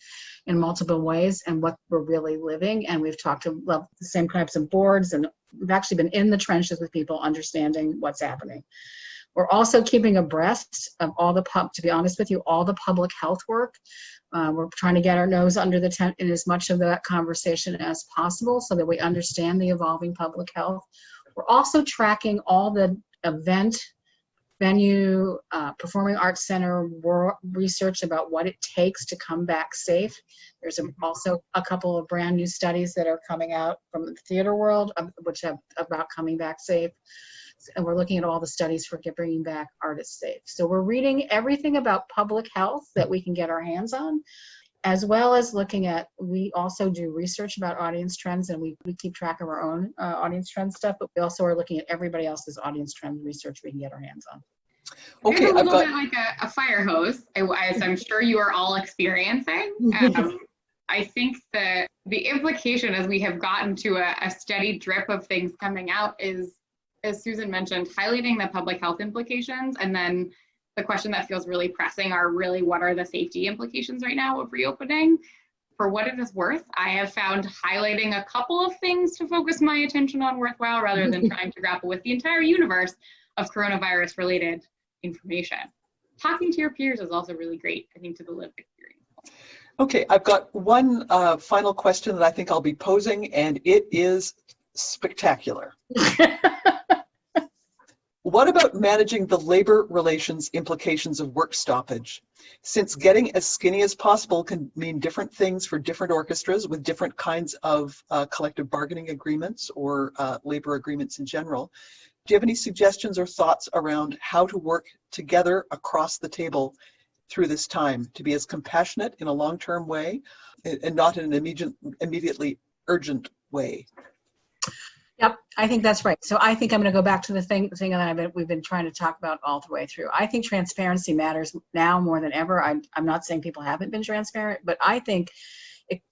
in multiple ways and what we're really living. And we've talked to the same types of boards, and we've actually been in the trenches with people understanding what's happening. We're also keeping abreast of to be honest with you, all the public health work. We're trying to get our nose under the tent in as much of that conversation as possible so that we understand the evolving public health. We're also tracking all the event, venue, performing arts center research about what it takes to come back safe. There's also a couple of brand new studies that are coming out from the theater world, which have about coming back safe. And we're looking at all the studies for bringing back artists safe. So we're reading everything about public health that we can get our hands on, as well as looking at, we also do research about audience trends, and we keep track of our own audience trend stuff, but we also are looking at everybody else's audience trend research we can get our hands on. Okay, a little bit like a fire hose, as I'm sure you are all experiencing. I think that the implication as we have gotten to a steady drip of things coming out is, as Susan mentioned, highlighting the public health implications, and then the question that feels really pressing are really what are the safety implications right now of reopening. For what it is worth, I have found highlighting a couple of things to focus my attention on worthwhile rather than trying to grapple with the entire universe of coronavirus related information. Talking to your peers is also really great, I think, to the lived experience. Okay, I've got one final question that I think I'll be posing, and it is spectacular. What about managing the labor relations implications of work stoppage? Since getting as skinny as possible can mean different things for different orchestras with different kinds of collective bargaining agreements or labor agreements in general, do you have any suggestions or thoughts around how to work together across the table through this time to be as compassionate in a long-term way and not in an immediately urgent way? Yep, I think that's right. So I think I'm going to go back to the thing that we've been trying to talk about all the way through. I think transparency matters now more than ever. I'm not saying people haven't been transparent, but I think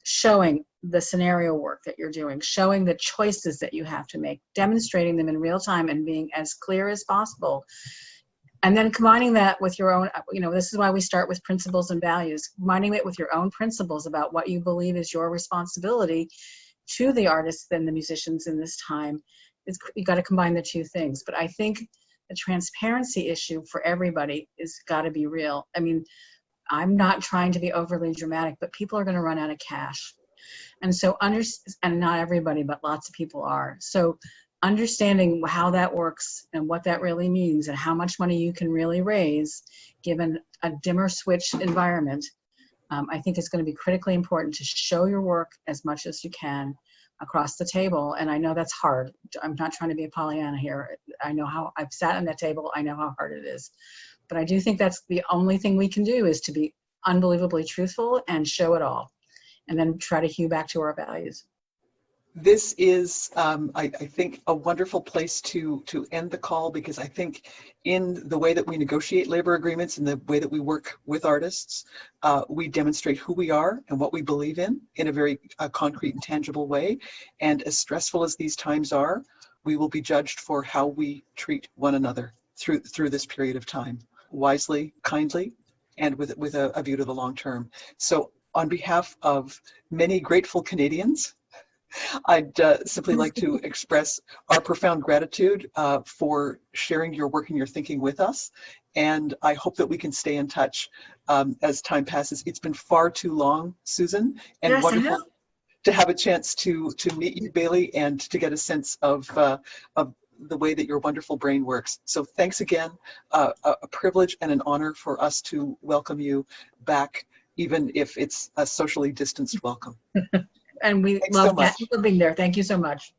showing the scenario work that you're doing, showing the choices that you have to make, demonstrating them in real time and being as clear as possible And then combining that with your own, this is why we start with principles and values, combining it with your own principles about what you believe is your responsibility to the artists and the musicians in this time. You got to combine the two things. But I think the transparency issue for everybody is got to be real. I mean, I'm not trying to be overly dramatic, but people are going to run out of cash. And so, and not everybody, but lots of people are. So understanding how that works and what that really means and how much money you can really raise given a dimmer switch environment, I think it's going to be critically important to show your work as much as you can across the table. And I know that's hard. I'm not trying to be a Pollyanna here. I know how I've sat on that table. I know how hard it is. But I do think that's the only thing we can do is to be unbelievably truthful and show it all, and then try to hew back to our values. This is, I think, a wonderful place to end the call, because I think in the way that we negotiate labor agreements and the way that we work with artists, we demonstrate who we are and what we believe in a very concrete and tangible way. And as stressful as these times are, we will be judged for how we treat one another through this period of time, wisely, kindly, and with a view to the long term. So on behalf of many grateful Canadians, I'd simply like to express our profound gratitude for sharing your work and your thinking with us. And I hope that we can stay in touch as time passes. It's been far too long, Susan, and yes, wonderful to have a chance to meet you, Bailey, and to get a sense of the way that your wonderful brain works. So thanks again. A privilege and an honor for us to welcome you back, even if it's a socially distanced welcome. And we Thanks love so much. being there. Thank you so much.